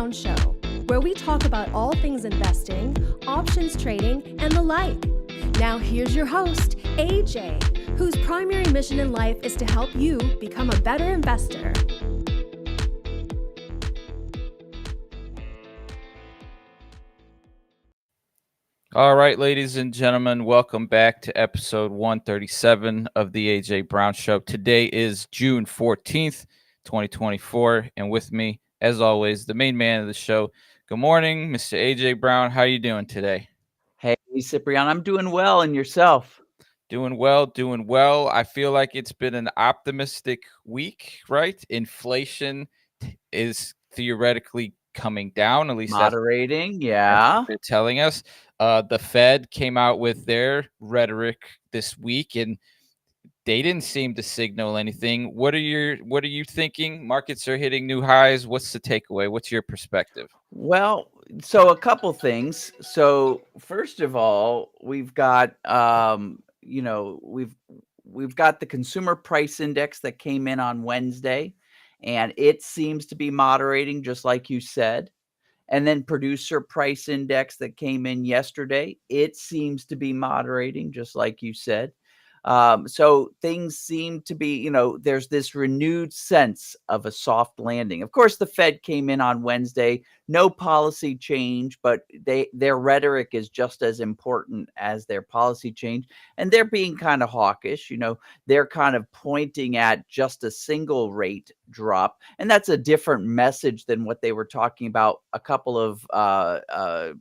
Brown Show, where we talk about all things investing, options trading, and the like. Now, here's your host, AJ, whose primary mission in life is to help you become a better investor. All right, ladies and gentlemen, welcome back to episode 137 of the AJ Brown Show. Today is June 14th, 2024, and with me, as always, the main man of the show. Good morning, Mr. AJ Brown. How are you doing today? Hey, Ciprian, I'm doing well, and yourself? Doing well. I feel like it's been an optimistic week, right? Inflation is theoretically coming down, at least Moderating, that's yeah. what they're telling us. The Fed came out with their rhetoric this week, and they didn't seem to signal anything. What are you thinking? Markets are hitting new highs. What's the takeaway? What's your perspective? Well, so a couple things. So first of all, we've got we've got the consumer price index that came in on Wednesday, and it seems to be moderating, just like you said. And then producer price index that came in yesterday, it seems to be moderating, just like you said. So things seem to be, there's this renewed sense of a soft landing. Of course, the Fed came in on Wednesday, no policy change, but their rhetoric is just as important as their policy change. And they're being kind of hawkish. They're kind of pointing at just a single rate drop. And that's a different message than what they were talking about a couple of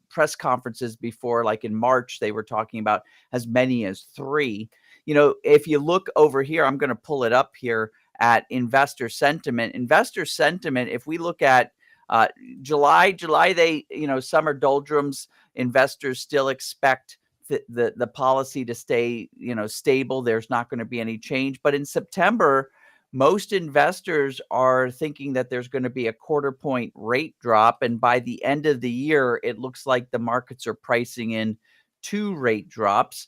press conferences before. Like in March, they were talking about as many as 3. If you look over here, I'm going to pull it up here at investor sentiment. Investor sentiment, if we look at July, they, summer doldrums, investors still expect the policy to stay, stable. There's not going to be any change. But in September, most investors are thinking that there's going to be a 1/4 point rate drop. And by the end of the year, it looks like the markets are pricing in 2 rate drops,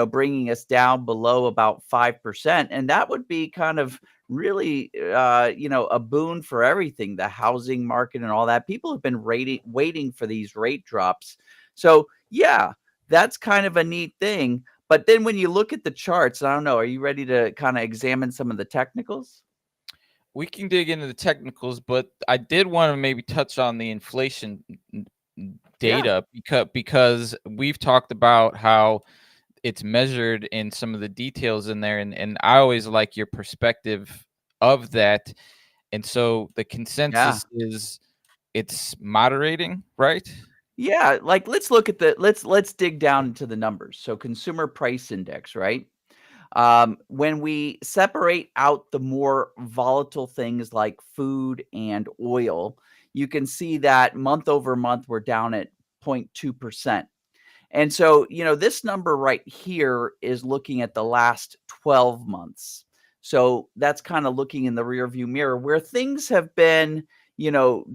bringing us down below about 5%. And that would be kind of really, a boon for everything, the housing market and all that. People have been waiting for these rate drops. So, yeah, that's kind of a neat thing. But then when you look at the charts, I don't know, are you ready to kind of examine some of the technicals? We can dig into the technicals, but I did want to maybe touch on the inflation data because we've talked about how it's measured in some of the details in there, and I always like your perspective of that. And so the consensus is it's moderating, right? Yeah, like let's look at let's dig down into the numbers. So consumer price index, right? When we separate out the more volatile things like food and oil, you can see that month over month we're down at 0.2%. And so, this number right here is looking at the last 12 months. So that's kind of looking in the rearview mirror where things have been,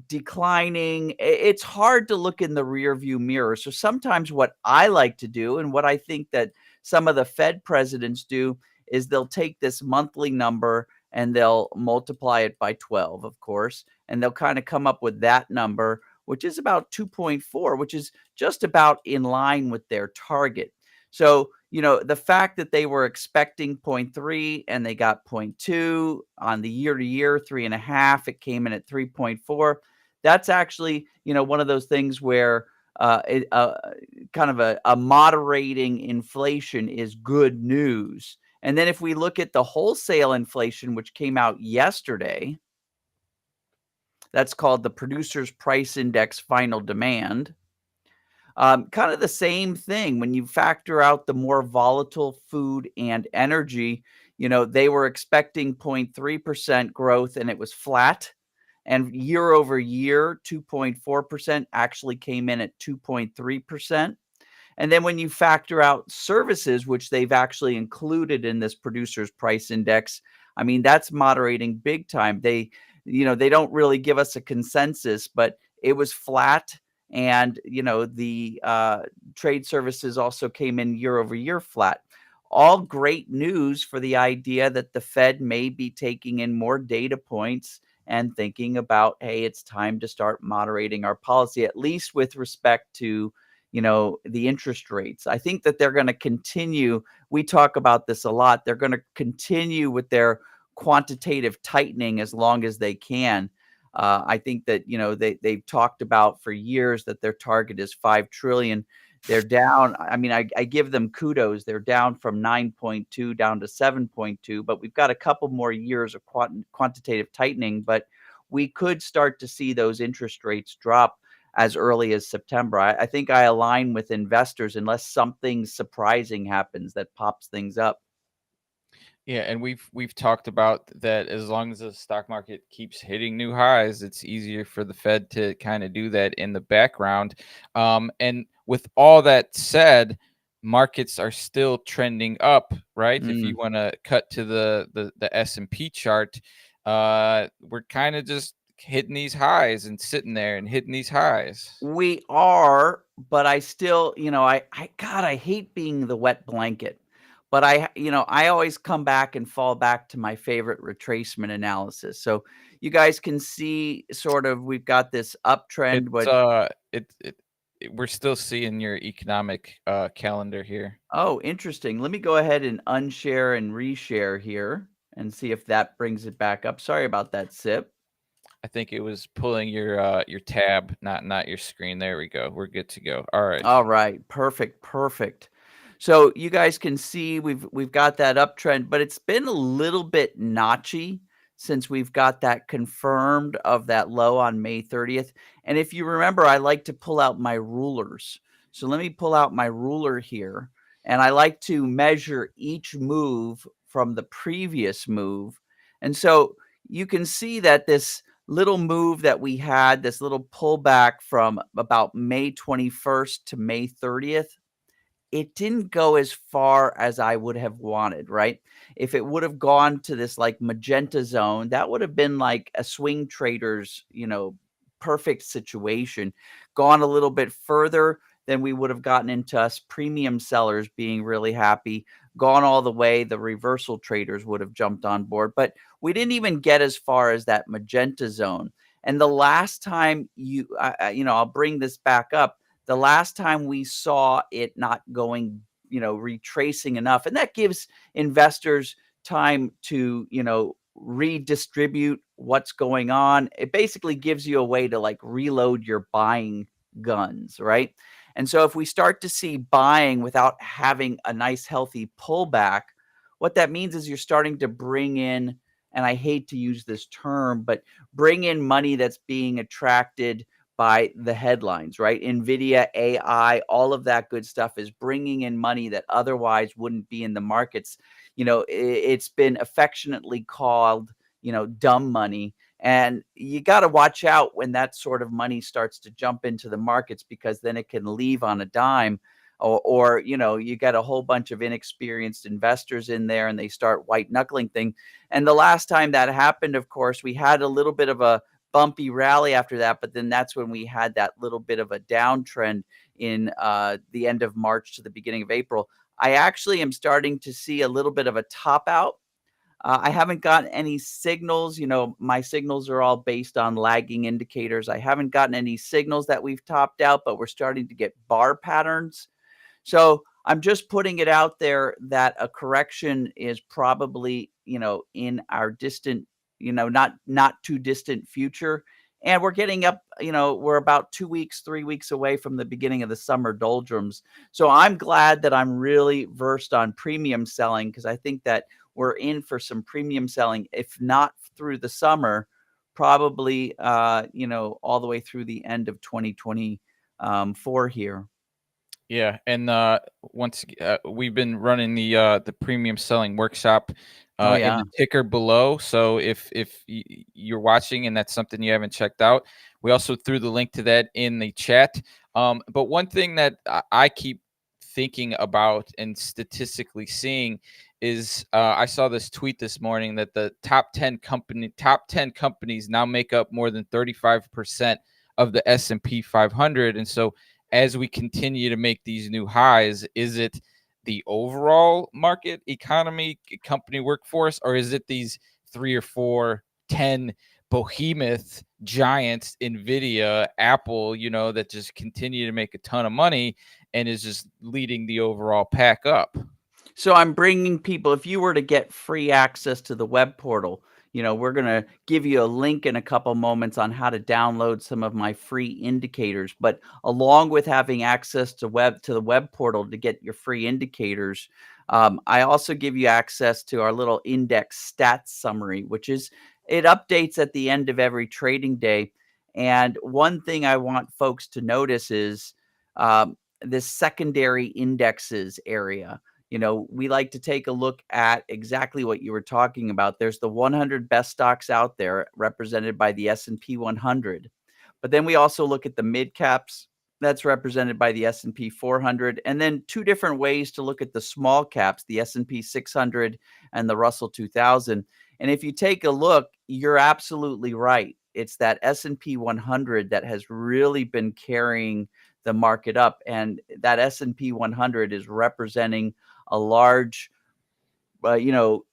declining. It's hard to look in the rearview mirror. So sometimes what I like to do, and what I think that some of the Fed presidents do, is they'll take this monthly number and they'll multiply it by 12, of course, and they'll kind of come up with that number, which is about 2.4, which is just about in line with their target. So, the fact that they were expecting 0.3 and they got 0.2 on the year to year, 3.5, it came in at 3.4. That's actually, one of those things where kind of a moderating inflation is good news. And then if we look at the wholesale inflation, which came out yesterday, that's called the Producers Price Index Final Demand. Kind of the same thing when you factor out the more volatile food and energy. They were expecting 0.3% growth and it was flat. And year over year, 2.4% actually came in at 2.3%. And then when you factor out services, which they've actually included in this Producers Price Index, I mean, that's moderating big time. They don't really give us a consensus, but it was flat. And, the trade services also came in year over year flat. All great news for the idea that the Fed may be taking in more data points and thinking about, hey, it's time to start moderating our policy, at least with respect to, the interest rates. I think that they're going to continue. We talk about this a lot. They're going to continue with their quantitative tightening as long as they can. I think that, they've talked about for years that their target is 5 trillion. They're down. I mean, I give them kudos. They're down from 9.2 down to 7.2, but we've got a couple more years of quantitative tightening, but we could start to see those interest rates drop as early as September. I think I align with investors unless something surprising happens that pops things up. Yeah, and we've talked about that. As long as the stock market keeps hitting new highs, it's easier for the Fed to kind of do that in the background. And with all that said, markets are still trending up, right? If you want to cut to the S&P chart, we're kind of just hitting these highs and sitting there and hitting these highs. We are, but I still, God, I hate being the wet blanket. But I always come back and fall back to my favorite retracement analysis. So you guys can see sort of we've got this uptrend, we're still seeing your economic calendar here. Oh, interesting. Let me go ahead and unshare and reshare here and see if that brings it back up. Sorry about that, Sip. I think it was pulling your tab, not your screen. There we go. We're good to go. All right. All right. Perfect. So you guys can see we've got that uptrend, but it's been a little bit notchy since we've got that confirmed of that low on May 30th. And if you remember, I like to pull out my rulers. So let me pull out my ruler here, and I like to measure each move from the previous move. And so you can see that this little move that we had, this little pullback from about May 21st to May 30th, it didn't go as far as I would have wanted, right? If it would have gone to this like magenta zone, that would have been like a swing trader's, perfect situation. Gone a little bit further, then we would have gotten into us premium sellers being really happy. Gone all the way, the reversal traders would have jumped on board. But we didn't even get as far as that magenta zone. And the last time I'll bring this back up. The last time we saw it not going, retracing enough, and that gives investors time to, redistribute what's going on. It basically gives you a way to like reload your buying guns, right? And so if we start to see buying without having a nice healthy pullback, what that means is you're starting to bring in, and I hate to use this term, but bring in money that's being attracted by the headlines, right? NVIDIA, AI, all of that good stuff is bringing in money that otherwise wouldn't be in the markets. It's been affectionately called, dumb money. And you got to watch out when that sort of money starts to jump into the markets, because then it can leave on a dime. Or you got a whole bunch of inexperienced investors in there and they start white knuckling thing. And the last time that happened, of course, we had a little bit of a bumpy rally after that, but then that's when we had that little bit of a downtrend in the end of March to the beginning of April. I actually am starting to see a little bit of a top out. I haven't gotten any signals. My signals are all based on lagging indicators. I haven't gotten any signals that we've topped out, but we're starting to get bar patterns. So I'm just putting it out there that a correction is probably, in our distant, not too distant future. And we're getting up, we're about 2 weeks, 3 weeks away from the beginning of the summer doldrums. So I'm glad that I'm really versed on premium selling, because I think that we're in for some premium selling, if not through the summer, probably, all the way through the end of 2024 here. Yeah, and we've been running the premium selling workshop in the ticker below. So if you're watching and that's something you haven't checked out, we also threw the link to that in the chat. But one thing that I keep thinking about and statistically seeing is I saw this tweet this morning that the top 10 companies now make up more than 35% of the S&P 500, and so as we continue to make these new highs, is it the overall market, economy, company workforce, or is it these 3 or 4, 10 behemoth giants, Nvidia, Apple, that just continue to make a ton of money and is just leading the overall pack up. So I'm bringing people, if you were to get free access to the web portal, we're going to give you a link in a couple moments on how to download some of my free indicators. But along with having access to the web portal to get your free indicators, I also give you access to our little index stats summary, which is it updates at the end of every trading day. And one thing I want folks to notice is this secondary indexes area. We like to take a look at exactly what you were talking about. There's the 100 best stocks out there represented by the S&P 100. But then we also look at the mid caps that's represented by the S&P 400, and then two different ways to look at the small caps, the S&P 600 and the Russell 2000. And if you take a look, you're absolutely right. It's that S&P 100 that has really been carrying the market up, and that S&P 100 is representing a large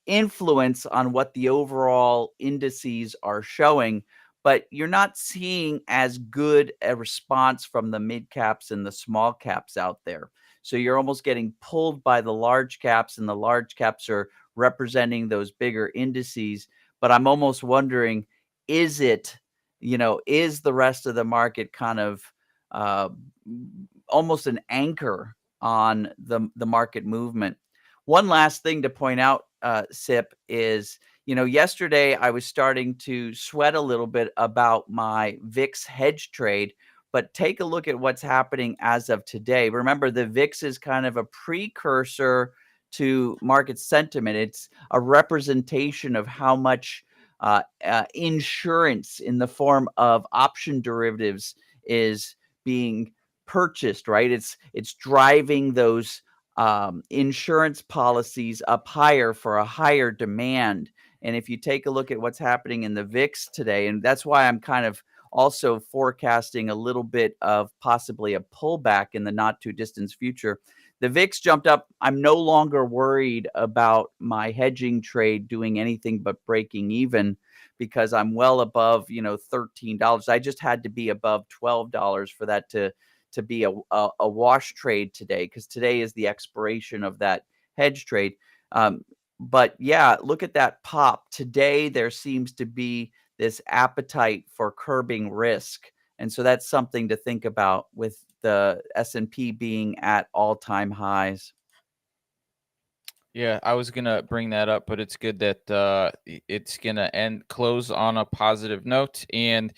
influence on what the overall indices are showing, but you're not seeing as good a response from the mid caps and the small caps out there. So you're almost getting pulled by the large caps, and the large caps are representing those bigger indices. But I'm almost wondering, is the rest of the market kind of almost an anchor on the market movement? One last thing to point out, Sip, is yesterday I was starting to sweat a little bit about my VIX hedge trade, but take a look at what's happening as of today. Remember, the VIX is kind of a precursor to market sentiment. It's a representation of how much insurance in the form of option derivatives is being purchased, right? It's driving those insurance policies up higher for a higher demand. And if you take a look at what's happening in the VIX today, and that's why I'm kind of also forecasting a little bit of possibly a pullback in the not too distant future. The VIX jumped up. I'm no longer worried about my hedging trade doing anything but breaking even, because I'm well above, $13. I just had to be above $12 for that to be a wash trade today, because today is the expiration of that hedge trade. But yeah, look at that pop. Today, there seems to be this appetite for curbing risk. And so that's something to think about with the S&P being at all-time highs. Yeah, I was gonna bring that up, but it's good that it's gonna close on a positive note, and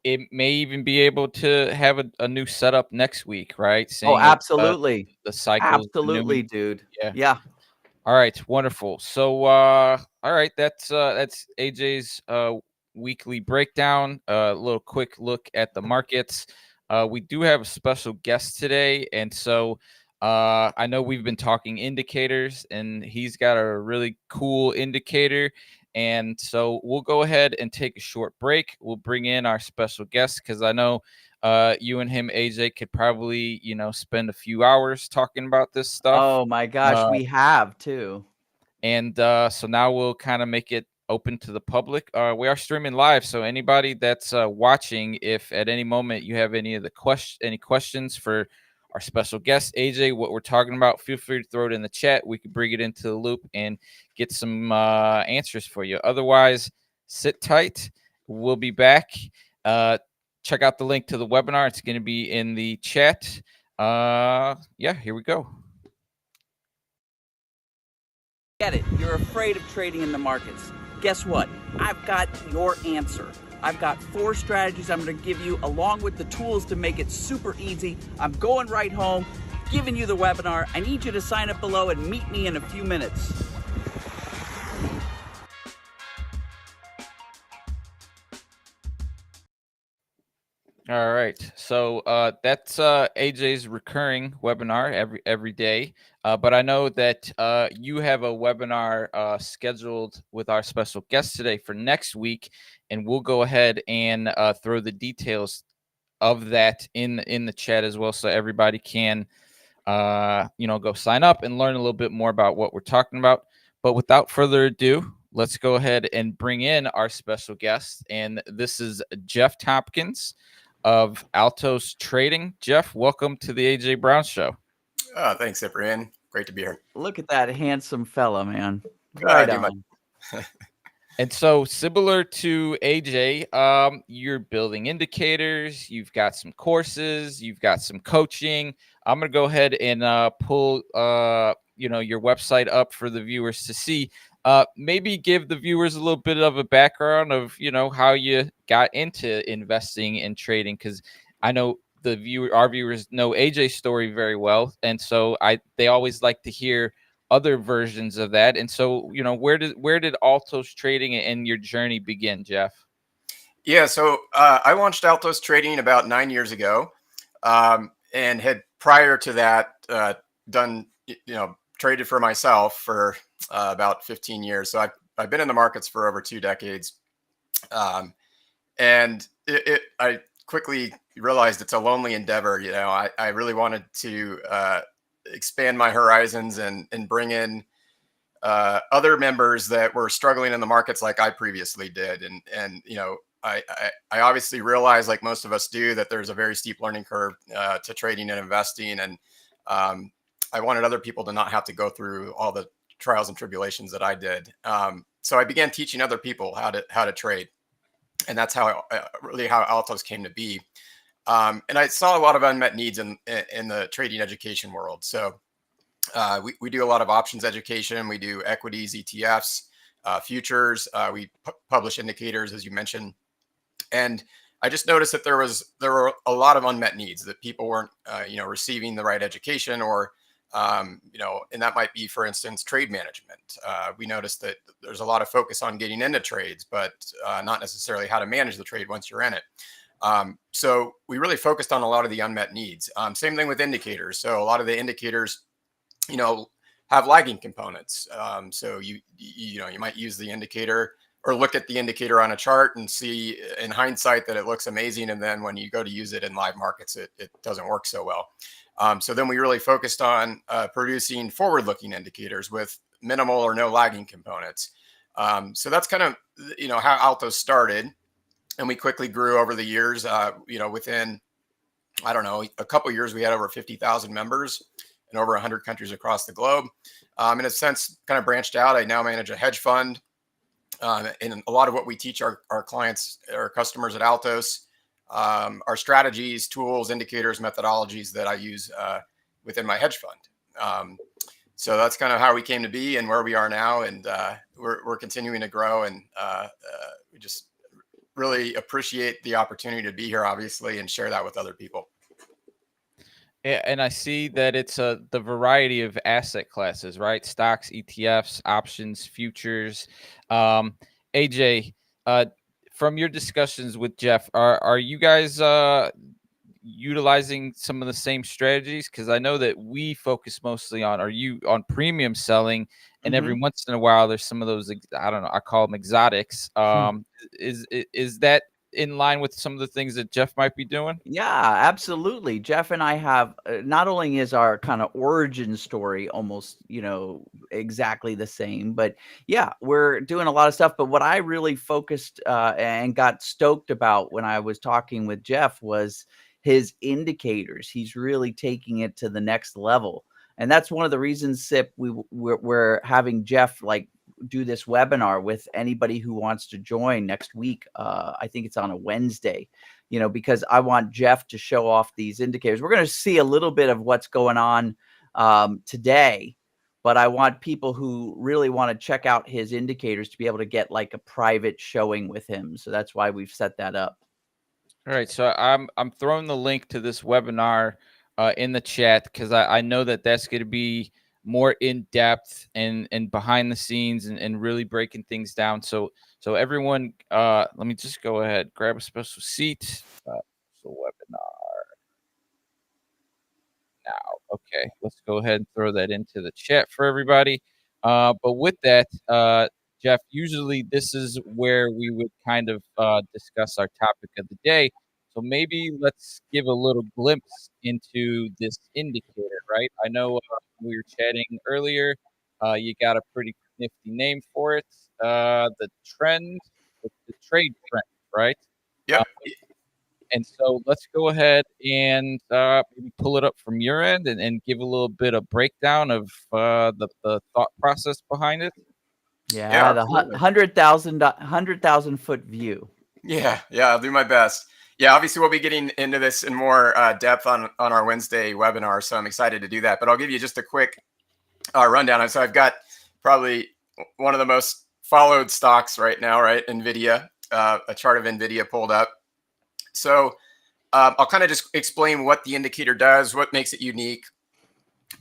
it may even be able to have a new setup next week, right? Oh, Seeing as absolutely. the cycles Absolutely, renewing. dude. Yeah. Yeah. All right, wonderful. So, all right, that's AJ's weekly breakdown. A little quick look at the markets. We do have a special guest today, and so I know we've been talking indicators, and he's got a really cool indicator. And so we'll go ahead and take a short break. We'll bring in our special guest, because I know you and him, AJ, could probably spend a few hours talking about this stuff. Oh my gosh, we have too. And so now we'll kind of make it open to the public. We are streaming live, so anybody that's watching, if at any moment you have any questions for our special guest AJ, what we're talking about, feel free to throw it in the chat. We could bring it into the loop and get some answers for you. Otherwise, sit tight. We'll be back. Check out the link to the webinar. It's going to be in the chat. Yeah, here we go. Get it. You're afraid of trading in the markets. Guess what? I've got your answer. I've got 4 strategies I'm going to give you, along with the tools to make it super easy. I'm going right home, giving you the webinar. I need you to sign up below and meet me in a few minutes. All right, so that's AJ's recurring webinar every day. But I know that you have a webinar scheduled with our special guest today for next week, and we'll go ahead and throw the details of that in the chat as well, so everybody can go sign up and learn a little bit more about what we're talking about. But without further ado, let's go ahead and bring in our special guest. And this is Jeff Tompkins of Altos Trading. Jeff, welcome to the AJ Brown Show. Thanks, Cyprian. Great to be here. Look at that handsome fella, man. I Right do my- on. And so, similar to AJ, you're building indicators, you've got some courses, you've got some coaching. I'm going to go ahead and pull your website up for the viewers to see. Maybe give the viewers a little bit of a background of, how you got into investing and trading, because I know our viewers know AJ's story very well. And so they always like to hear other versions of that. And so, where did Altos Trading and your journey begin, Jeff? Yeah, so I launched Altos Trading about 9 years ago, and had prior to that done, traded for myself for about 15 years. So I've been in the markets for over 2 decades, and I quickly realized it's a lonely endeavor. I really wanted to expand my horizons and bring in other members that were struggling in the markets like I previously did. And I obviously realized, like most of us do, that there's a very steep learning curve to trading and investing. And I wanted other people to not have to go through all the trials and tribulations that I did. So I began teaching other people how to trade. And that's how Altos came to be. And I saw a lot of unmet needs in the trading education world. So we do a lot of options education. We do equities, ETFs, futures. We publish indicators, as you mentioned. And I just noticed that there were a lot of unmet needs, that people weren't, receiving the right education, or, and that might be, for instance, trade management. We noticed that there's a lot of focus on getting into trades, but not necessarily how to manage the trade once you're in it. So we really focused on a lot of the unmet needs. Same thing with indicators. So a lot of the indicators, have lagging components. So you might use the indicator or look at the indicator on a chart and see in hindsight that it looks amazing. And then when you go to use it in live markets, it doesn't work so well. So then we really focused on producing forward-looking indicators with minimal or no lagging components. So that's kind of, how Altos started. And we quickly grew over the years. Within, a couple of years, we had over 50,000 members in over 100 countries across the globe. In a sense, kind of branched out. I now manage a hedge fund. And a lot of what we teach our clients, our customers at Altos, are strategies, tools, indicators, methodologies that I use within my hedge fund. So that's kind of how we came to be and where we are now. And we're continuing to grow. And we just really appreciate the opportunity to be here, obviously, and share that with other people. Yeah, and I see that it's the variety of asset classes, right? Stocks, ETFs, options, futures. AJ, from your discussions with Jeff, are you guys utilizing some of the same strategies? Because I know that we focus mostly on premium selling, and every once in a while there's some of those, I don't know, I call them exotics. Is that in line with some of the things that Jeff might be doing? Yeah, absolutely. Jeff and I have not only is our kind of origin story almost, exactly the same, but yeah, we're doing a lot of stuff. But what I really focused and got stoked about when I was talking with Jeff was his indicators. He's really taking it to the next level. And that's one of the reasons, Sip, we're having Jeff do this webinar with anybody who wants to join next week. I think it's on a Wednesday, because I want Jeff to show off these indicators. We're going to see a little bit of what's going on today, but I want people who really want to check out his indicators to be able to get a private showing with him. So that's why we've set that up. All right. So I'm throwing the link to this webinar in the chat, because I know that's going to be more in depth and behind the scenes and really breaking things down. So everyone, let me just go ahead, grab a special seat. So webinar now. Okay, let's go ahead and throw that into the chat for everybody. But with that, Jeff, usually this is where we would kind of discuss our topic of the day. So maybe let's give a little glimpse into this indicator, right? I know we were chatting earlier. You got a pretty nifty name for it. The trend, the trade trend, right? Yep. And so let's go ahead and maybe pull it up from your end and give a little bit of breakdown of the thought process behind it. Yeah, the absolutely. 100,000 foot view. Yeah, I'll do my best. Yeah, obviously we'll be getting into this in more depth on our Wednesday webinar, so I'm excited to do that. But I'll give you just a quick rundown. So I've got probably one of the most followed stocks right now, right? NVIDIA, a chart of NVIDIA pulled up. So I'll kind of just explain what the indicator does, what makes it unique,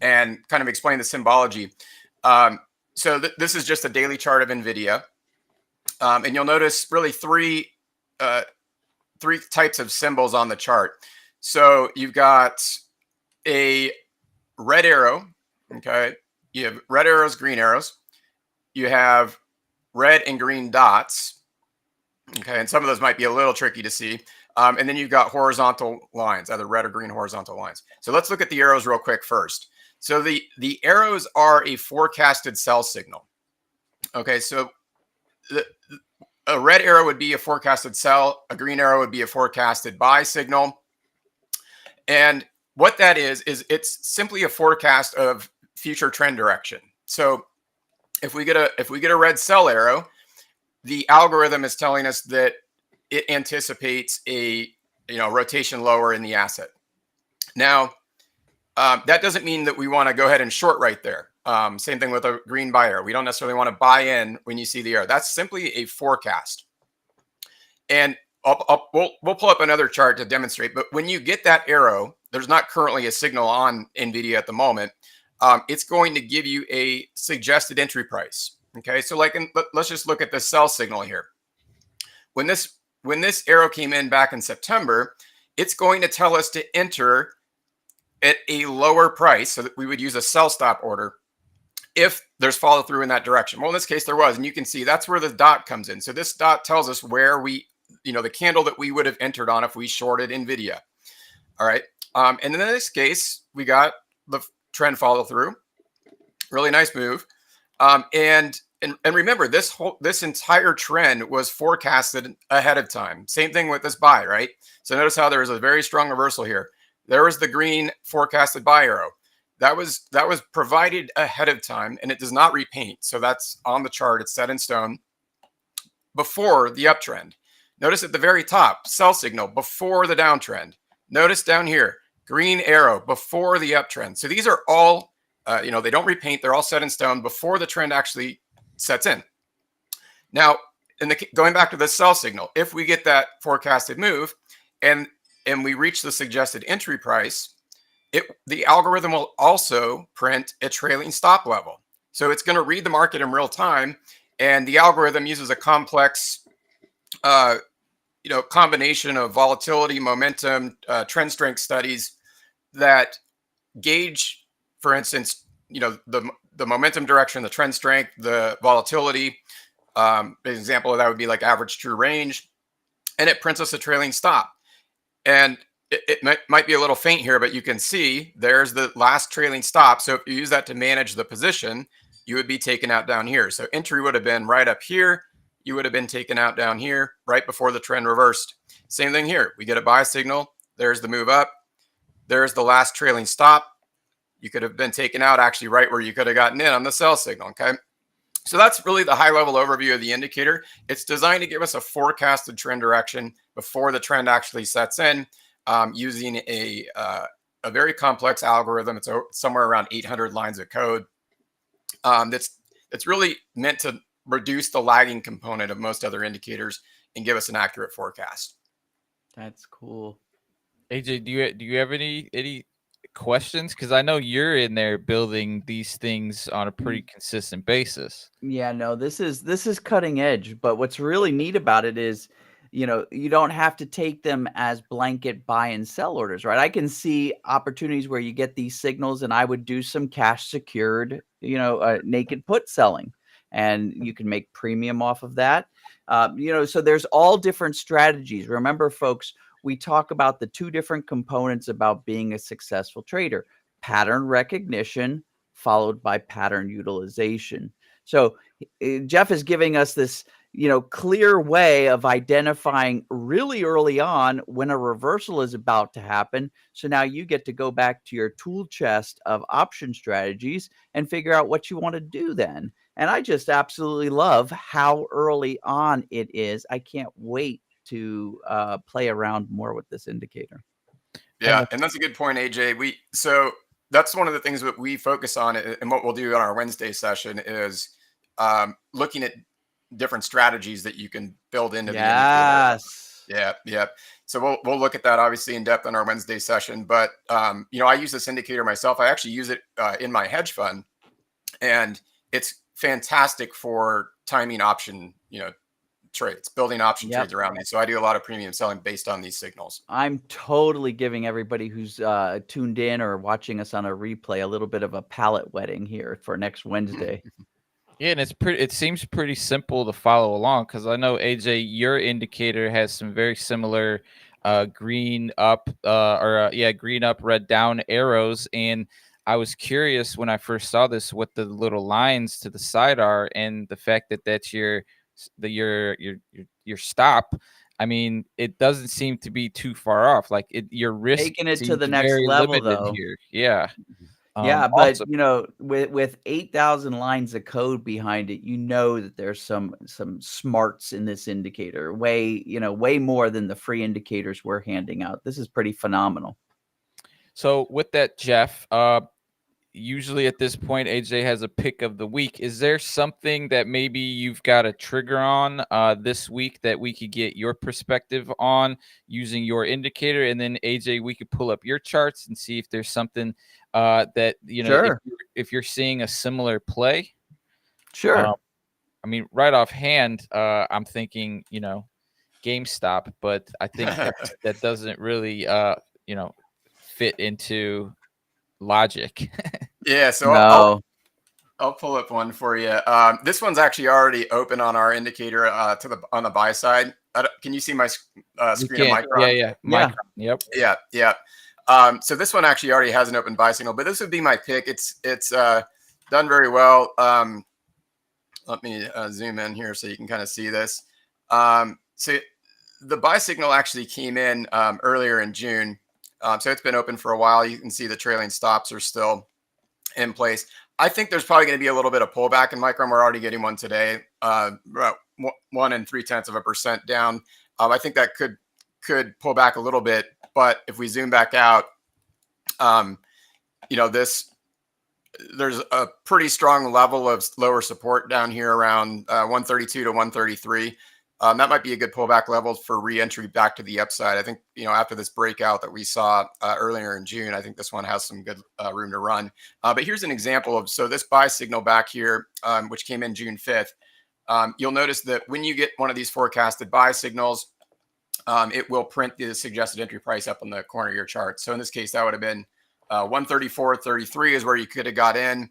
and kind of explain the symbology. So this is just a daily chart of NVIDIA. And you'll notice really three types of symbols on the chart. So you've got a red arrow, okay? You have red arrows, green arrows. You have red and green dots, okay? And some of those might be a little tricky to see. And then you've got horizontal lines, either red or green horizontal lines. So let's look at the arrows real quick first. So the arrows are a forecasted sell signal. Okay, so a red arrow would be a forecasted sell, a green arrow would be a forecasted buy signal. And what that is it's simply a forecast of future trend direction. So if we get a red sell arrow, the algorithm is telling us that it anticipates a rotation lower in the asset. Now, that doesn't mean that we want to go ahead and short right there. Same thing with a green buy arrow. We don't necessarily want to buy in when you see the arrow. That's simply a forecast. And we'll pull up another chart to demonstrate. But when you get that arrow, there's not currently a signal on NVIDIA at the moment. It's going to give you a suggested entry price. Okay, so let's just look at the sell signal here. When this arrow came in back in September, it's going to tell us to enter at a lower price, so that we would use a sell stop order if there's follow through in that direction. Well, in this case, there was, and you can see that's where the dot comes in. So this dot tells us where the candle that we would have entered on if we shorted NVIDIA. All right. And in this case, we got the trend follow through. Really nice move. And remember, this entire trend was forecasted ahead of time. Same thing with this buy, right? So notice how there is a very strong reversal here. There was the green forecasted buy arrow. That was provided ahead of time, and it does not repaint. So that's on the chart. It's set in stone before the uptrend. Notice at the very top, sell signal before the downtrend. Notice down here, green arrow before the uptrend. So these are all, they don't repaint. They're all set in stone before the trend actually sets in. Now, going back to the sell signal, if we get that forecasted move and we reach the suggested entry price, the algorithm will also print a trailing stop level. So it's going to read the market in real time, and the algorithm uses a complex, combination of volatility, momentum, trend strength studies that gauge, for instance, the momentum direction, the trend strength, the volatility. An example of that would be like average true range, and it prints us a trailing stop. And it might be a little faint here, but you can see there's the last trailing stop. So if you use that to manage the position, you would be taken out down here. So entry would have been right up here. You would have been taken out down here right before the trend reversed. Same thing here. We get a buy signal. There's the move up. There's the last trailing stop. You could have been taken out actually right where you could have gotten in on the sell signal. Okay. So that's really the high level overview of the indicator. It's designed to give us a forecasted trend direction before the trend actually sets in, using a very complex algorithm. It's somewhere around 800 lines of code. That's really meant to reduce the lagging component of most other indicators and give us an accurate forecast. That's cool. AJ, do you have any questions? Because I know you're in there building these things on a pretty consistent basis. Yeah, no, this is cutting edge. But what's really neat about it is, you don't have to take them as blanket buy and sell orders, right? I can see opportunities where you get these signals, and I would do some cash secured, naked put selling, and you can make premium off of that. So there's all different strategies. Remember, folks, we talk about the two different components about being a successful trader: pattern recognition followed by pattern utilization. So Jeff is giving us this, clear way of identifying really early on when a reversal is about to happen. So now you get to go back to your tool chest of option strategies and figure out what you want to do then. And I just absolutely love how early on it is. I can't wait to play around more with this indicator. Yeah, and that's a good point, AJ. So that's one of the things that we focus on, and what we'll do on our Wednesday session is looking at different strategies that you can build into the indicator. Yes. Yeah. So we'll look at that obviously in depth on our Wednesday session. But I use this indicator myself. I actually use it in my hedge fund, and it's fantastic for timing option, trades, building option Yep. trades around these. So I do a lot of premium selling based on these signals. I'm totally giving everybody who's tuned in or watching us on a replay a little bit of a palate wetting here for next Wednesday. Yeah, and it seems pretty simple to follow along, because I know, AJ, your indicator has some very similar green up green up, red down arrows. And I was curious when I first saw this what the little lines to the side are, and the fact that that's your stop. I mean, it doesn't seem to be too far off. Like your risk Taking it to seems the next very level, limited though. here. Yeah. Yeah, but awesome. with 8,000 lines of code behind it, that there's some smarts in this indicator, way more than the free indicators we're handing out. This is pretty phenomenal. So with that, Jeff, usually at this point, AJ has a pick of the week. Is there something that maybe you've got a trigger on this week that we could get your perspective on using your indicator? And then, AJ, we could pull up your charts and see if there's something that, Sure. if you're seeing a similar play. Sure. I mean, right offhand, I'm thinking, GameStop, but I think that doesn't really, fit into logic. Yeah, so No. I'll pull up one for you. This one's actually already open on our indicator on the buy side. Can you see my screen of Micron? Yeah. Yeah. Yep. Yeah. So this one actually already has an open buy signal, but this would be my pick. It's done very well. Let me zoom in here so you can kind of see this. So the buy signal actually came in earlier in June. So it's been open for a while. You can see the trailing stops are still in place. I think there's probably going to be a little bit of pullback in Micron. We're already getting one today, about 1 3/10% down. I think that could pull back a little bit, but if we zoom back out, there's a pretty strong level of lower support down here around 132 to 133. That might be a good pullback level for re-entry back to the upside. I think, after this breakout that we saw earlier in June, I think this one has some good room to run. But here's an example of, so this buy signal back here, which came in June 5th, you'll notice that when you get one of these forecasted buy signals, it will print the suggested entry price up on the corner of your chart. So in this case, that would have been 134.33 is where you could have got in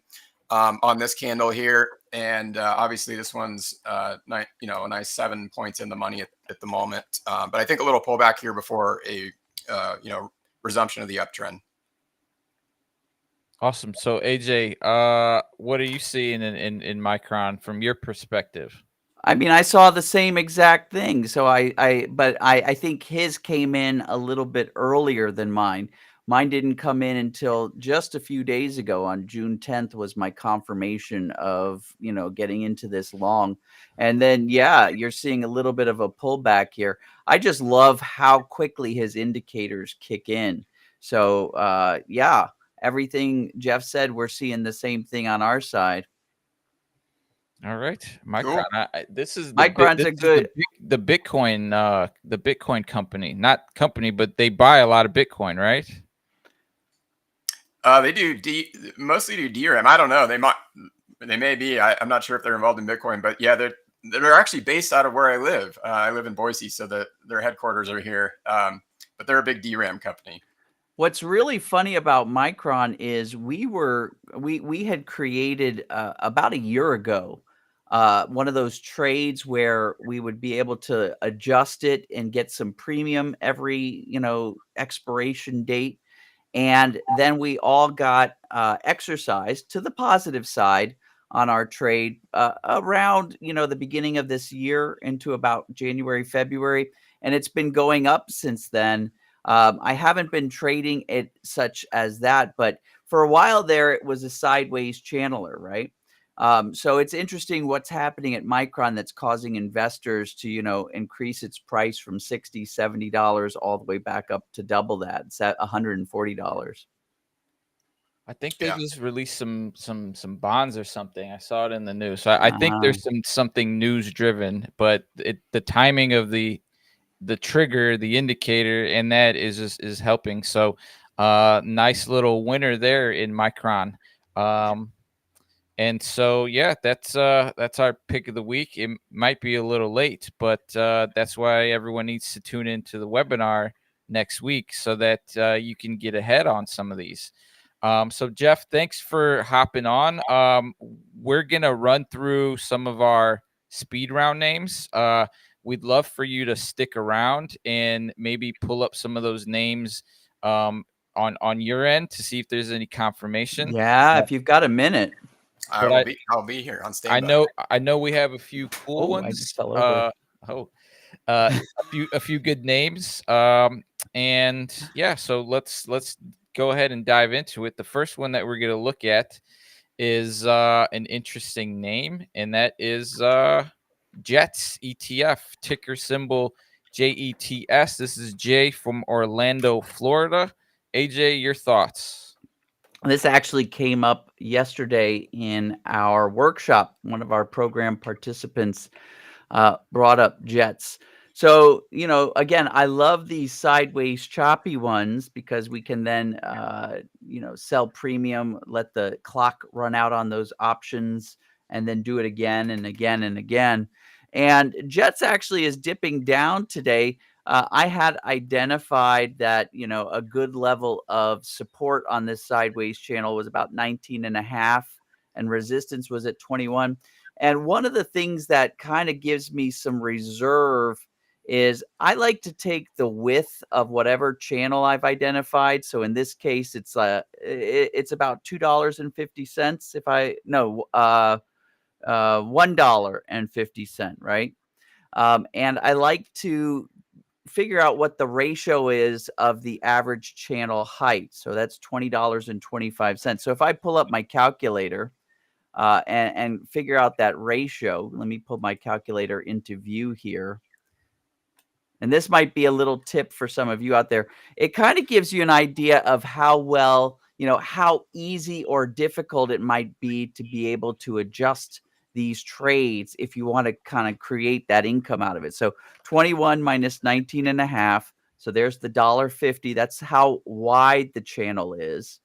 on this candle here. And obviously this one's a nice 7 points in the money at the moment. But I think a little pullback here before a resumption of the uptrend. Awesome. So AJ, what are you seeing in Micron from your perspective? I mean, I saw the same exact thing. So I think his came in a little bit earlier than mine. Mine didn't come in until just a few days ago. On June 10th was my confirmation of, getting into this long. And then, you're seeing a little bit of a pullback here. I just love how quickly his indicators kick in. So, everything Jeff said, we're seeing the same thing on our side. All right, Micron. Cool. This is Micron's the Bitcoin company, not company, but they buy a lot of Bitcoin, right? They do mostly do DRAM. I don't know. They may be. I'm not sure if they're involved in Bitcoin, but yeah, they're actually based out of where I live. I live in Boise, so their headquarters are here. But they're a big DRAM company. What's really funny about Micron is we had created about a year ago one of those trades where we would be able to adjust it and get some premium every expiration date. And then we all got exercised to the positive side on our trade around, the beginning of this year into about January, February, and it's been going up since then. I haven't been trading it such as that, but for a while there, it was a sideways channeler, right? So it's interesting what's happening at Micron that's causing investors to, increase its price from $60, $70 all the way back up to double that. It's at $140. I think they Yeah. just released some bonds or something. I saw it in the news. So I think there's something news driven, but the timing of the trigger, the indicator, and that is helping. So nice little winner there in Micron. And so yeah, that's our pick of the week. It might be a little late, but that's why everyone needs to tune into the webinar next week so that you can get ahead on some of these. So Jeff, thanks for hopping on. We're gonna run through some of our speed round names. We'd love for you to stick around and maybe pull up some of those names on your end to see if there's any confirmation. Yeah, if you've got a minute. I'll be here on standby. I know we have a few cool ones. I just fell over. A few good names. And yeah, so let's go ahead and dive into it. The first one that we're going to look at is an interesting name, and that is Jets ETF, ticker symbol JETS. This is Jay from Orlando, Florida. AJ, your thoughts? This actually came up yesterday in our workshop. One of our program participants brought up Jets. So, again, I love these sideways choppy ones because we can then, sell premium, let the clock run out on those options, and then do it again and again and again. And Jets actually is dipping down today. I had identified that, a good level of support on this sideways channel was about 19.5 and resistance was at 21. And one of the things that kind of gives me some reserve is I like to take the width of whatever channel I've identified. So in this case, it's about $2.50. $1.50, right? And I like to figure out what the ratio is of the average channel height. So that's $20.25. So if I pull up my calculator and figure out that ratio, let me pull my calculator into view here. And this might be a little tip for some of you out there. It kind of gives you an idea of how well, how easy or difficult it might be to be able to adjust these trades if you want to kind of create that income out of it. So 21 minus 19.5. So there's the $1.50. That's how wide the channel is.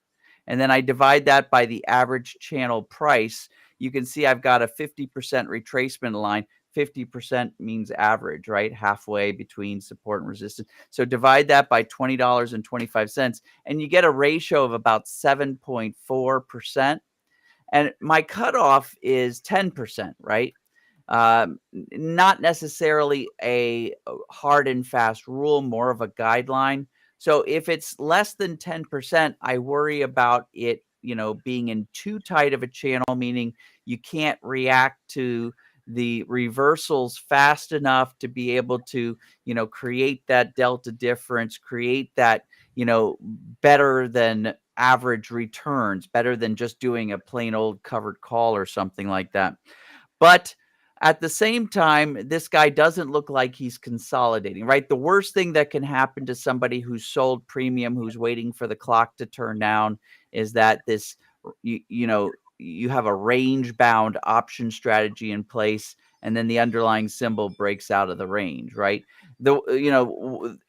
And then I divide that by the average channel price. You can see I've got a 50% retracement line. 50% means average, right? Halfway between support and resistance. So divide that by $20.25 and you get a ratio of about 7.4%. And my cutoff is 10%, right? Not necessarily a hard and fast rule, more of a guideline. So if it's less than 10%, I worry about it, being in too tight of a channel, meaning you can't react to the reversals fast enough to be able to, create that delta difference, create that, better than average returns, better than just doing a plain old covered call or something like that. But at the same time, this guy doesn't look like he's consolidating, right? The worst thing that can happen to somebody who's sold premium, who's waiting for the clock to turn down, is that this, you have a range bound option strategy in place and then the underlying symbol breaks out of the range, right?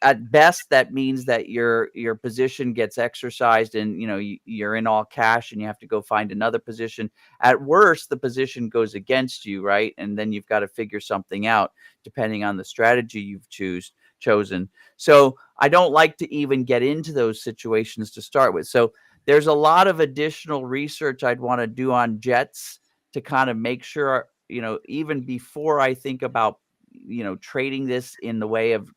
At best that means that your position gets exercised and you're in all cash and you have to go find another position. At worst, the position goes against you, right? And then you've got to figure something out depending on the strategy you've chosen. So I don't like to even get into those situations to start with. So there's a lot of additional research I'd want to do on Jets to kind of make sure, even before I think about, trading this in the way of,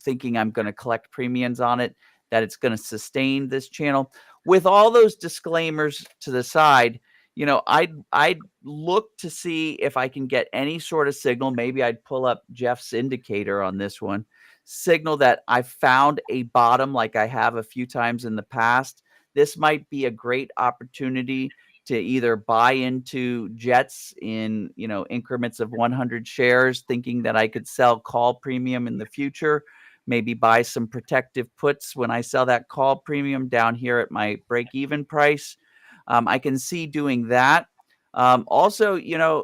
thinking I'm going to collect premiums on it, that it's going to sustain this channel. With all those disclaimers to the side, I'd look to see if I can get any sort of signal. Maybe I'd pull up Jeff's indicator on this one, signal that I found a bottom like I have a few times in the past. This might be a great opportunity to either buy into Jets in, increments of 100 shares, thinking that I could sell call premium in the future, maybe buy some protective puts when I sell that call premium down here at my break-even price. I can see doing that. Also,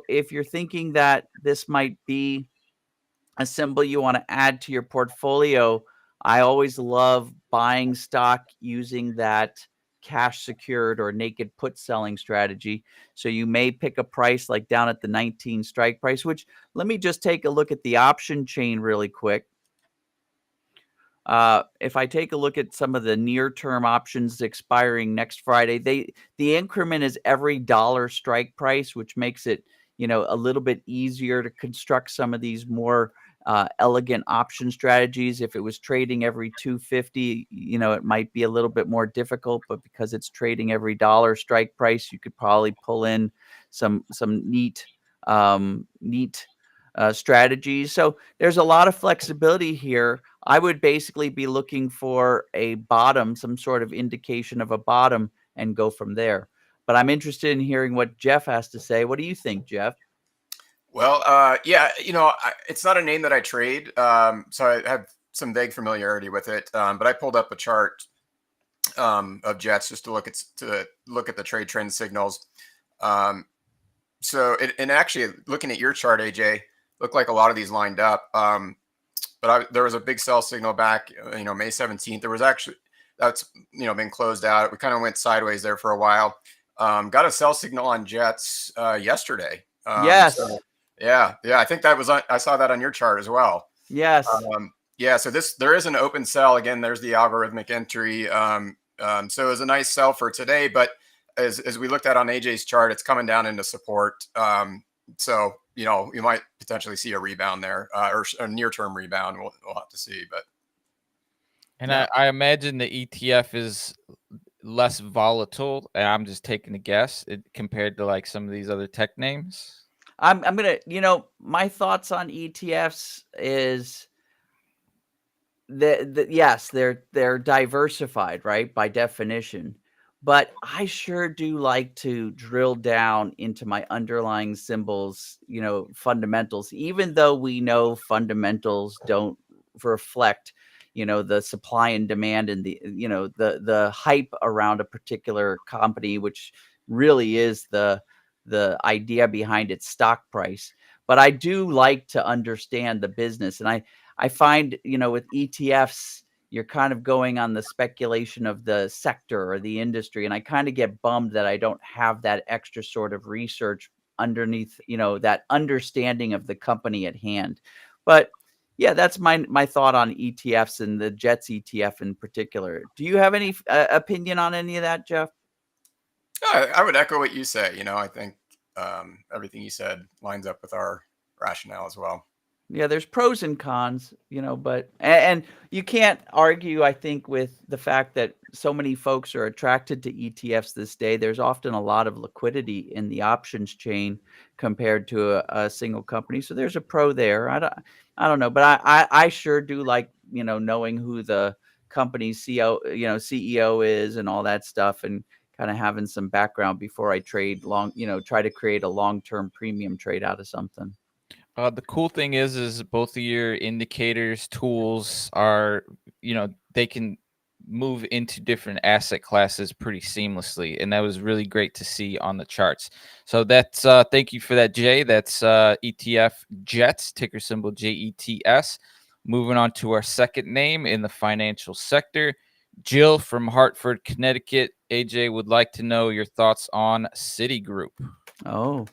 if you're thinking that this might be a symbol you want to add to your portfolio, I always love buying stock using that cash secured or naked put selling strategy. So you may pick a price like down at the 19 strike price, which let me just take a look at the option chain really quick. If I take a look at some of the near-term options expiring next Friday, the increment is every dollar strike price, which makes it, a little bit easier to construct some of these more elegant option strategies. If it was trading every 250, it might be a little bit more difficult, but because it's trading every dollar strike price, you could probably pull in some neat strategies. So there's a lot of flexibility here. I would basically be looking for a bottom, some sort of indication of a bottom, and go from there. But I'm interested in hearing what Jeff has to say. What do you think, Jeff? Well, yeah, it's not a name that I trade, so I have some vague familiarity with it. But I pulled up a chart of Jets just to look at the trade trend signals. And actually, looking at your chart, AJ, looked like a lot of these lined up. But there was a big sell signal back, May 17th. There was actually that's been closed out. We kind of went sideways there for a while. Got a sell signal on Jets yesterday. Yes. So, yeah. I think that was I saw that on your chart as well. Yes. Yeah. So there is an open sell again. There's the algorithmic entry. So it was a nice sell for today, but as we looked at on AJ's chart, it's coming down into support. So you might potentially see a rebound there, or a near-term rebound. We'll have to see. But I imagine the ETF is less volatile. I'm just taking a guess compared to like some of these other tech names. I'm gonna, my thoughts on ETFs is yes, they're diversified, right, by definition. But I sure do like to drill down into my underlying symbols, fundamentals, even though we know fundamentals don't reflect, the supply and demand and the hype around a particular company, which really is the idea behind its stock price. But I do like to understand the business. And I find, with ETFs, you're kind of going on the speculation of the sector or the industry. And I kind of get bummed that I don't have that extra sort of research underneath, that understanding of the company at hand. But yeah, that's my thought on ETFs and the Jets ETF in particular. Do you have any opinion on any of that, Jeff? I would echo what you say. I think everything you said lines up with our rationale as well. Yeah, there's pros and cons, but and you can't argue, I think, with the fact that so many folks are attracted to ETFs this day. There's often a lot of liquidity in the options chain compared to a single company. So there's a pro there. I don't know, but I sure do like, knowing who the company's CEO is and all that stuff, and kind of having some background before I trade try to create a long-term premium trade out of something. The cool thing is both of your indicators tools are, they can move into different asset classes pretty seamlessly. And that was really great to see on the charts. So that's, thank you for that, Jay. That's ETF Jets, ticker symbol JETS. Moving on to our second name in the financial sector, Jill from Hartford, Connecticut. AJ would like to know your thoughts on Citigroup. Oh,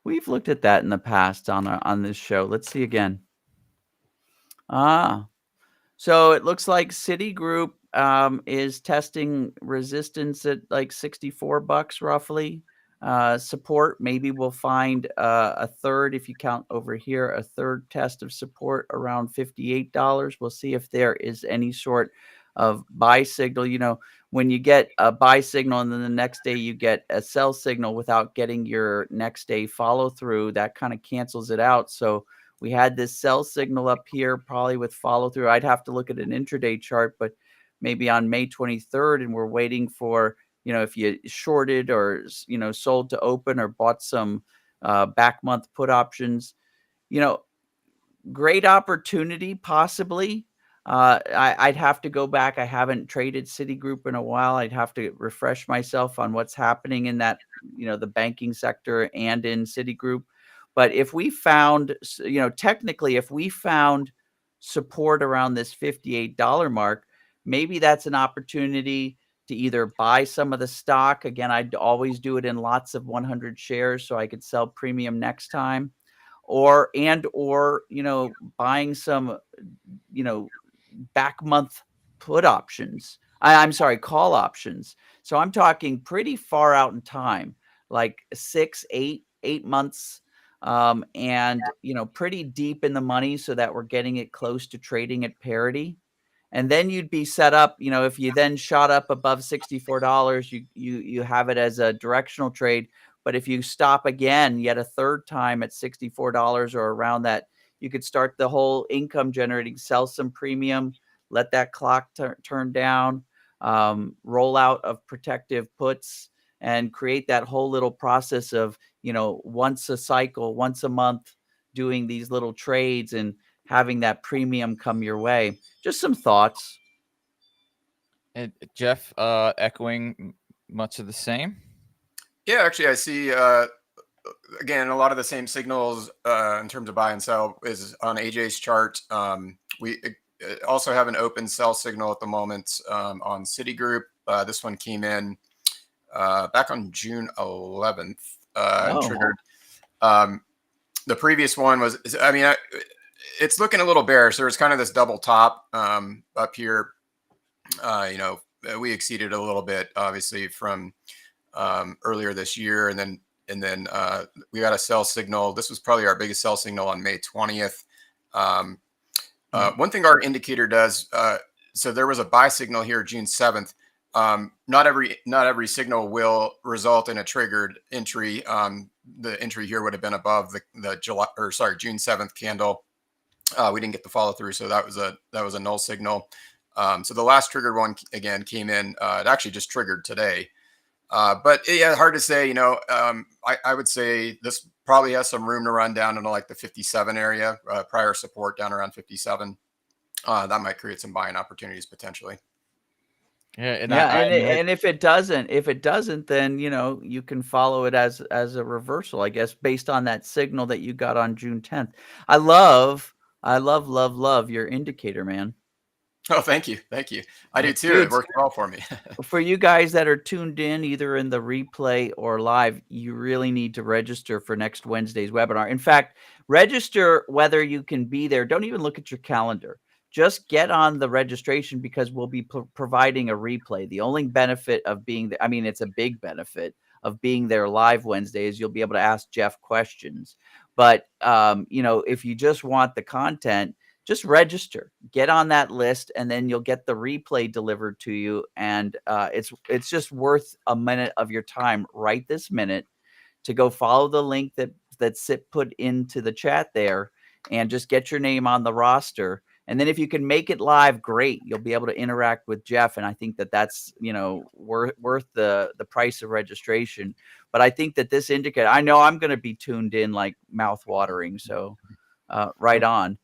we've looked at that in the past on this show. Let's see again. So it looks like Citigroup is testing resistance at like $64 roughly. Support, maybe we'll find a third, if you count over here, a third test of support around $58. We'll see if there is any sort of buy signal. When you get a buy signal and then the next day you get a sell signal without getting your next day follow through, that kind of cancels it out. So we had this sell signal up here, probably with follow through. I'd have to look at an intraday chart, but maybe on May 23rd, and we're waiting for, if you shorted or, sold to open or bought some back month put options, great opportunity possibly. I'd have to go back. I haven't traded Citigroup in a while. I'd have to refresh myself on what's happening in that, the banking sector and in Citigroup. But if we found, technically, if we found support around this $58 mark, maybe that's an opportunity to either buy some of the stock. Again, I'd always do it in lots of 100 shares so I could sell premium next time, or buying some, back month put options. I'm sorry, call options. So I'm talking pretty far out in time, like 6, 8 months, and pretty deep in the money so that we're getting it close to trading at parity. And then you'd be set up, if you then shot up above $64, you have it as a directional trade. But if you stop again yet a third time at $64 or around that, you could start the whole income generating, sell some premium, let that clock turn down, roll out of protective puts, and create that whole little process of, once a cycle, once a month, doing these little trades and having that premium come your way. Just some thoughts. And Jeff, echoing much of the same. Yeah, actually, I see, again, a lot of the same signals in terms of buy and sell is on AJ's chart. We also have an open sell signal at the moment on Citigroup. This one came in back on June 11th and triggered. The previous one was, it's looking a little bearish. There was kind of this double top up here. We exceeded a little bit, obviously, from earlier this year, and then we got a sell signal. This was probably our biggest sell signal on May 20th. One thing our indicator does, so there was a buy signal here June 7th. Not every signal will result in a triggered entry. The entry here would have been above the June 7th candle. We didn't get the follow through, so that was a null signal. So the last triggered one again came in. It actually just triggered today. But yeah, hard to say. I would say this probably has some room to run down into like the 57 area, prior support down around 57. That might create some buying opportunities potentially. Yeah, and if it doesn't, then you can follow it as a reversal, I guess, based on that signal that you got on June 10th. I love your indicator, man. Oh, thank you. I do too. Dude, it worked well for me. For you guys that are tuned in either in the replay or live, you really need to register for next Wednesday's webinar. In fact, register whether you can be there. Don't even look at your calendar. Just get on the registration, because we'll be providing a replay. The only benefit of being there, it's a big benefit of being there live Wednesday, is you'll be able to ask Jeff questions. But, if you just want the content, just register, get on that list, and then you'll get the replay delivered to you. And it's just worth a minute of your time right this minute to go follow the link that's put into the chat there, and just get your name on the roster. And then if you can make it live, great. You'll be able to interact with Jeff. And I think that's, worth the price of registration. But I think that this indicator, I know I'm going to be tuned in like mouth watering. So right on.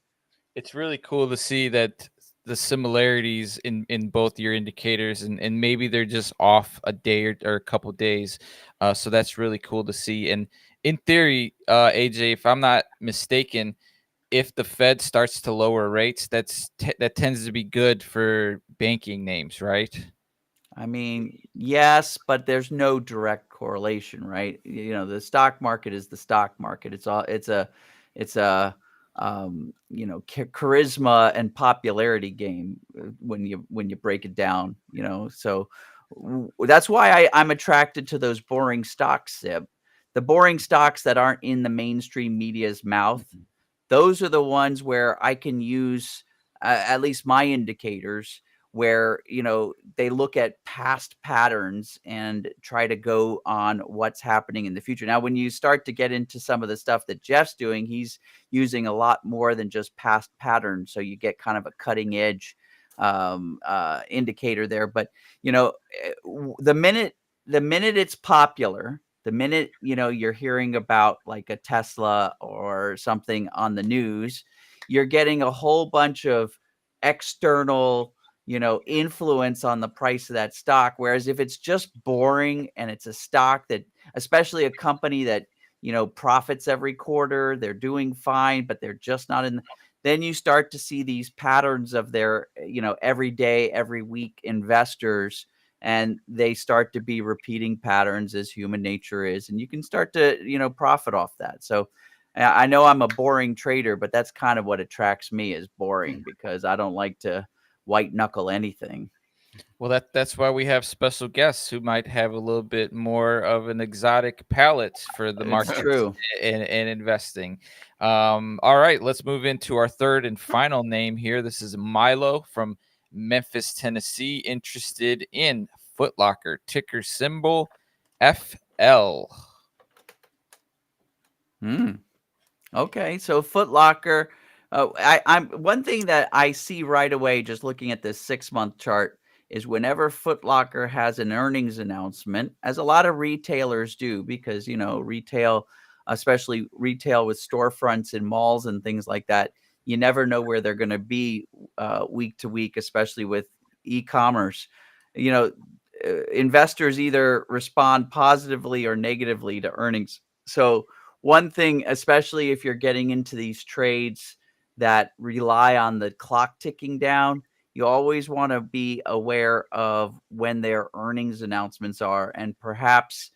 It's really cool to see that the similarities in both your indicators, and maybe they're just off a day or a couple days. So that's really cool to see. And in theory, AJ, if I'm not mistaken, if the Fed starts to lower rates, that tends to be good for banking names, right? Yes, but there's no direct correlation, right? The stock market is the stock market. It's a charisma and popularity game when you break it down. So that's why I'm attracted to those boring stocks, Sib. The boring stocks that aren't in the mainstream media's mouth. Those are the ones where I can use at least my indicators where, they look at past patterns and try to go on what's happening in the future. Now, when you start to get into some of the stuff that Jeff's doing, he's using a lot more than just past patterns. So you get kind of a cutting edge indicator there. But, the minute it's popular, the minute, you're hearing about like a Tesla or something on the news, you're getting a whole bunch of external, influence on the price of that stock. Whereas if it's just boring and it's a stock that, especially a company that, profits every quarter, they're doing fine, but they're just not in, then you start to see these patterns of their, every day, every week investors, and they start to be repeating patterns as human nature is. And you can start to, profit off that. So I know I'm a boring trader, but that's kind of what attracts me, is boring, because I don't like to white knuckle anything. Well, that's why we have special guests who might have a little bit more of an exotic palate for the market and investing. All right, let's move into our third and final name here. This is Milo from Memphis, Tennessee, interested in Foot Locker, ticker symbol FL. Okay, so Foot Locker. I'm one thing that I see right away just looking at this 6-month chart is whenever Foot Locker has an earnings announcement, as a lot of retailers do, because retail, especially retail with storefronts in malls and things like that, you never know where they're going to be week to week, especially with e-commerce. Investors either respond positively or negatively to earnings. So one thing, especially if you're getting into these trades that rely on the clock ticking down, you always want to be aware of when their earnings announcements are, and perhaps,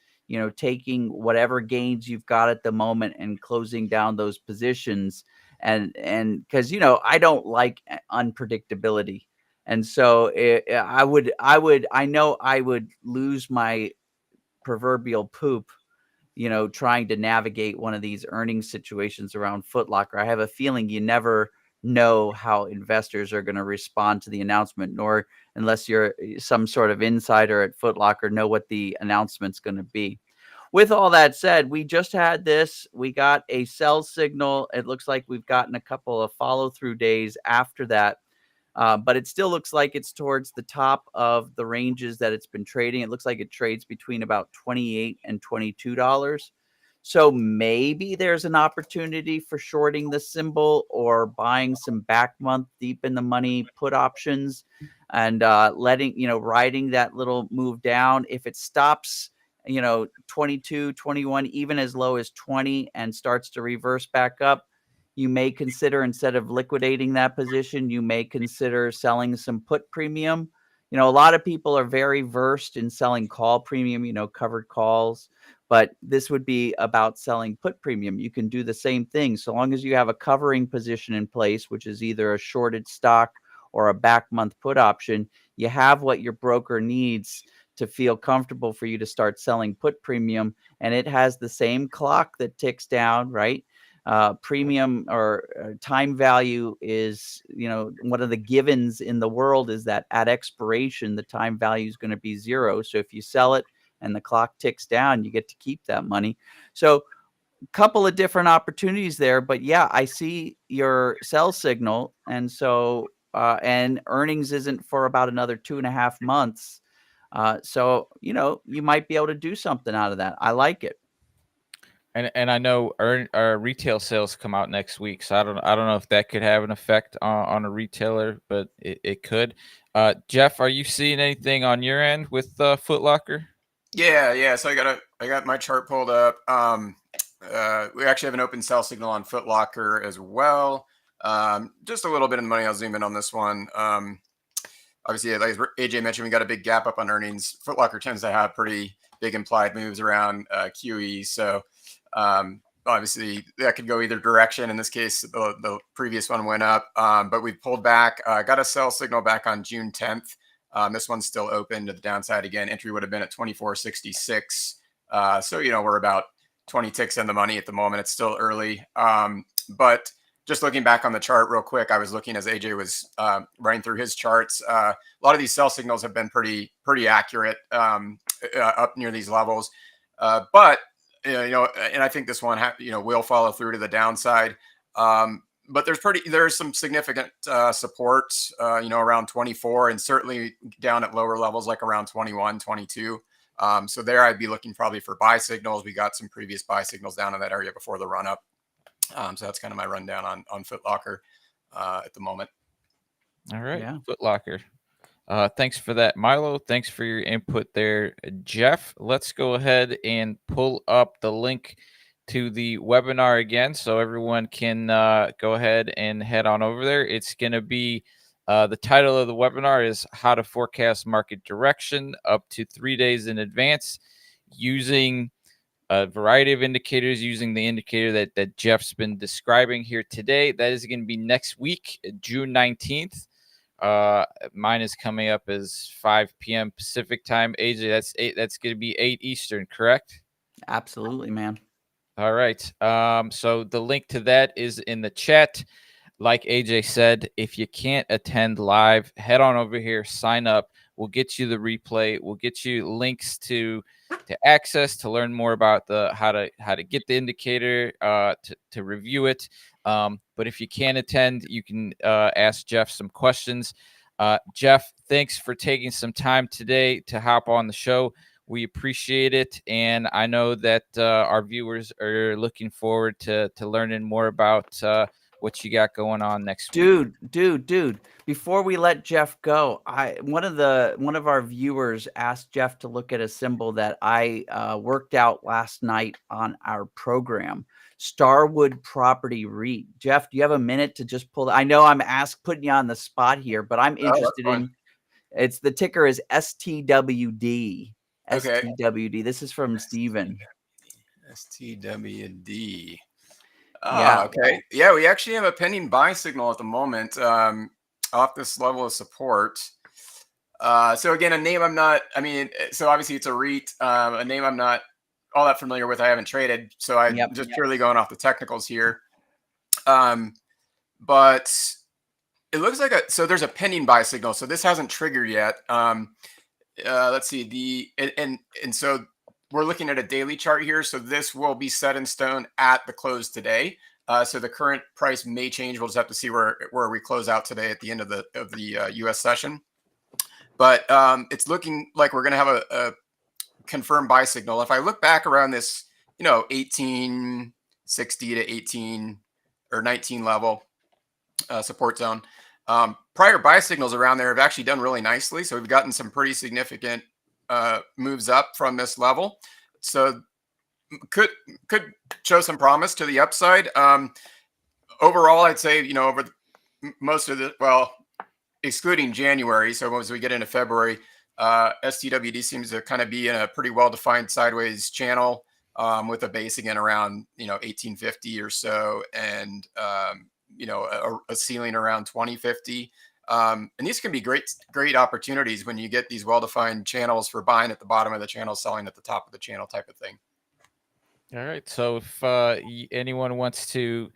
taking whatever gains you've got at the moment and closing down those positions. And because, I don't like unpredictability. And so I know I would lose my proverbial poop, trying to navigate one of these earnings situations around Foot Locker. I have a feeling you never know how investors are going to respond to the announcement, nor, unless you're some sort of insider at Foot Locker, know what the announcement's going to be. With all that said, we just had this. We got a sell signal. It looks like we've gotten a couple of follow-through days after that. But it still looks like it's towards the top of the ranges that it's been trading. It looks like it trades between about $28 and $22. So maybe there's an opportunity for shorting the symbol or buying some back month deep in the money put options and riding that little move down. If it stops, 22, 21, even as low as 20 and starts to reverse back up, you may consider, instead of liquidating that position, you may consider selling some put premium. A lot of people are very versed in selling call premium, covered calls, but this would be about selling put premium. You can do the same thing so long as you have a covering position in place, which is either a shorted stock or a back month put option. You have what your broker needs to feel comfortable for you to start selling put premium, and it has the same clock that ticks down, right? Premium or time value is, one of the givens in the world is that at expiration, the time value is going to be 0. So if you sell it and the clock ticks down, you get to keep that money. So a couple of different opportunities there, but yeah, I see your sell signal. And so, and earnings isn't for about another 2.5 months. So, you might be able to do something out of that. I like it. And I know our retail sales come out next week, so I don't know if that could have an effect on a retailer, but it could. Jeff, are you seeing anything on your end with Foot Locker? Yeah. So I got my chart pulled up. We actually have an open sell signal on Foot Locker as well. Just a little bit of money. I'll zoom in on this one. Obviously, like AJ mentioned, we got a big gap up on earnings. Foot Locker tends to have pretty big implied moves around QE, so. Obviously that could go either direction. In this case, the previous one went up, but we pulled back, got a sell signal back on June 10th. This one's still open to the downside again. Entry would have been at 24.66. So, we're about 20 ticks in the money at the moment. It's still early. But just looking back on the chart real quick, I was looking as AJ was running through his charts. A lot of these sell signals have been pretty accurate up near these levels. But and I think this one will follow through to the downside. But there's some significant support, around 24, and certainly down at lower levels like around 21, 22. So there I'd be looking probably for buy signals. We got some previous buy signals down in that area before the run up. So that's kind of my rundown on Foot Locker at the moment. All right, Yeah. Foot Locker. Thanks for that, Milo. Thanks for your input there, Jeff. Let's go ahead and pull up the link to the webinar again so everyone can go ahead and head on over there. It's going to be the title of the webinar is How to Forecast Market Direction Up to 3 days in Advance using a variety of indicators, using the indicator that Jeff's been describing here today. That is going to be next week, June 19th. Mine is coming up as 5 p.m. Pacific time. AJ, that's going to be 8 Eastern, correct? Absolutely, man. All right. So the link to that is in the chat. Like AJ said, if you can't attend live, head on over here, sign up. We'll get you the replay. We'll get you links to access, to learn more about how to get the indicator, to review it. But if you can't attend, you can ask Jeff some questions. Jeff, thanks for taking some time today to hop on the show. We appreciate it, and I know that our viewers are looking forward to learning more about what you got going on next week. Dude. Before we let Jeff go, one of our viewers asked Jeff to look at a symbol that I worked out last night on our program, Starwood Property REIT. Jeff, do you have a minute to just pull? I know I'm putting you on the spot here, but I'm interested in. It's the ticker is STWD. Okay. STWD. This is from Steven. STWD. Yeah. Okay. Yeah, we actually have a pending buy signal at the moment off this level of support. So again, a name I'm not, so obviously it's a REIT, a name I'm not all that familiar with. I haven't traded, so I'm just purely going off the technicals here. But it looks like so there's a pending buy signal. So this hasn't triggered yet. Let's see and so we're looking at a daily chart here. So this will be set in stone at the close today. So the current price may change. We'll just have to see where we close out today at the end of the U.S. session. But it's looking like we're going to have a confirmed buy signal. If I look back around this, 1860 to 18 or 19 level support zone, prior buy signals around there have actually done really nicely. So we've gotten some pretty significant moves up from this level. So could show some promise to the upside. Overall, I'd say, over most of excluding January. So as we get into February, STWD seems to kind of be in a pretty well-defined sideways channel with a base again around, 1850 or so. And, a ceiling around 2050. And these can be great opportunities when you get these well-defined channels for buying at the bottom of the channel, selling at the top of the channel type of thing. All right. So if anyone wants to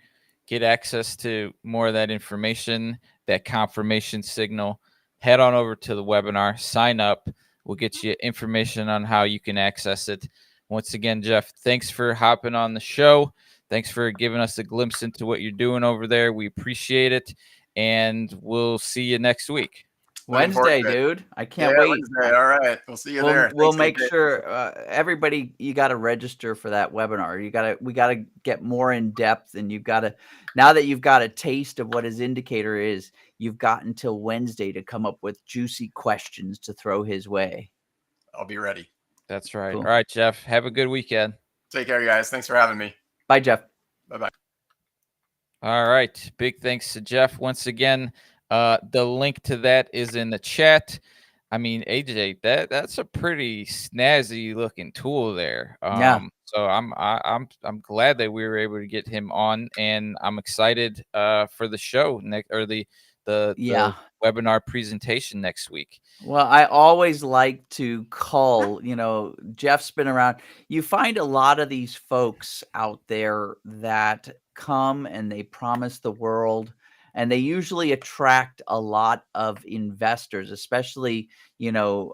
get access to more of that information, that confirmation signal, head on over to the webinar, sign up. We'll get you information on how you can access it. Once again, Jeff, thanks for hopping on the show. Thanks for giving us a glimpse into what you're doing over there. We appreciate it. And we'll see you next week. Wednesday, dude. I can't wait. Wednesday. All right. We'll see you there. We'll make sure everybody, you got to register for that webinar. We got to get more in depth, and now that you've got a taste of what his indicator is, you've got until Wednesday to come up with juicy questions to throw his way. I'll be ready. That's right. Cool. All right, Jeff. Have a good weekend. Take care, guys. Thanks for having me. Bye, Jeff. Bye-bye. All right. Big thanks to Jeff once again. The link to that is in the chat. I mean, AJ, that's a pretty snazzy looking tool there. Yeah. So I'm glad that we were able to get him on, and I'm excited for the show the Yeah. webinar presentation next week. Well, I always like to cull, Jeff's been around. You find a lot of these folks out there that come and they promise the world, and they usually attract a lot of investors, especially, home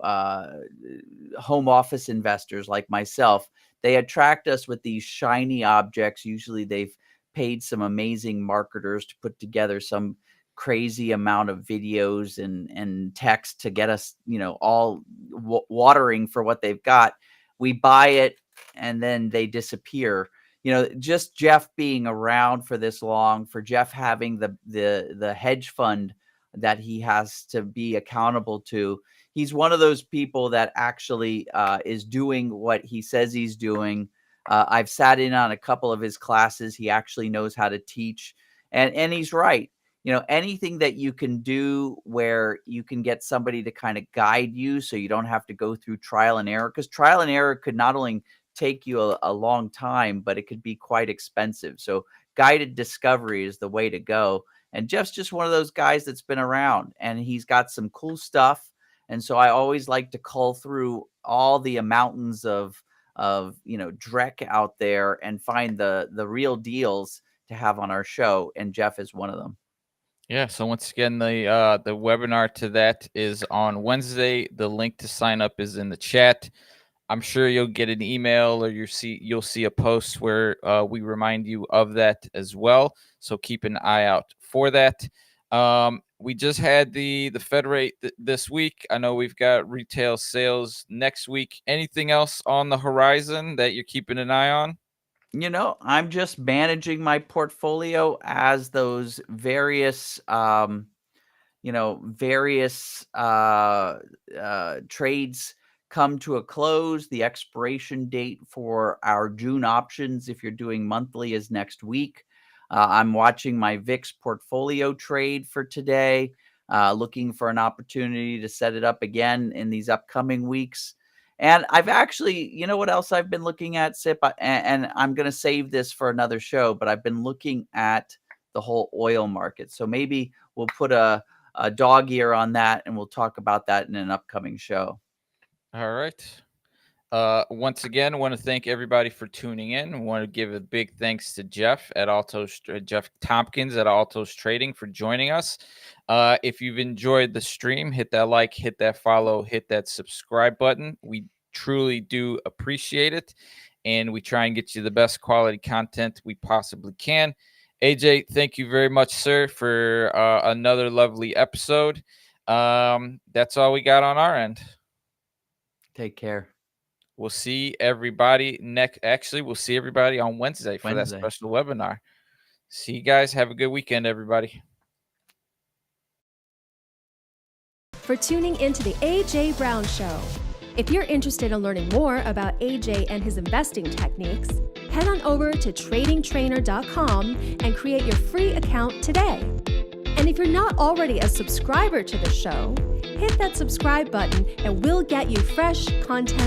office investors like myself. They attract us with these shiny objects. Usually they've paid some amazing marketers to put together some crazy amount of videos and text to get us, all watering for what they've got. We buy it and then they disappear. Just Jeff being around for this long, for Jeff having the hedge fund that he has to be accountable to. He's one of those people that actually is doing what he says he's doing. I've sat in on a couple of his classes. He actually knows how to teach, and he's right. Anything that you can do where you can get somebody to kind of guide you so you don't have to go through trial and error, because trial and error could not only take you a long time, but it could be quite expensive. So guided discovery is the way to go. And Jeff's just one of those guys that's been around, and he's got some cool stuff. And so I always like to cull through all the mountains of dreck out there and find the real deals to have on our show. And Jeff is one of them. Yeah. So once again, the webinar to that is on Wednesday. The link to sign up is in the chat. I'm sure you'll get an email, or you'll see a post where we remind you of that as well. So keep an eye out for that. We just had the Fed rate this week. I know we've got retail sales next week. Anything else on the horizon that you're keeping an eye on? I'm just managing my portfolio as those various trades come to a close. The expiration date for our June options, if you're doing monthly, is next week. I'm watching my VIX portfolio trade for today, looking for an opportunity to set it up again in these upcoming weeks. And I've actually, what else I've been looking at, Sip? And I'm going to save this for another show, but I've been looking at the whole oil market. So maybe we'll put a dog ear on that, and we'll talk about that in an upcoming show. All right. Once again, I want to thank everybody for tuning in. I want to give a big thanks to Jeff Tompkins at Altos Trading for joining us. If you've enjoyed the stream, hit that like, hit that follow, hit that subscribe button. We truly do appreciate it, and we try and get you the best quality content we possibly can. AJ, thank you very much, sir, for another lovely episode. That's all we got on our end. Take care. We'll see everybody we'll see everybody on Wednesday for that special webinar. See you guys. Have a good weekend, everybody. For tuning into the AJ Brown Show. If you're interested in learning more about AJ and his investing techniques, head on over to tradingtrainer.com and create your free account today. And if you're not already a subscriber to the show, hit that subscribe button and we'll get you fresh content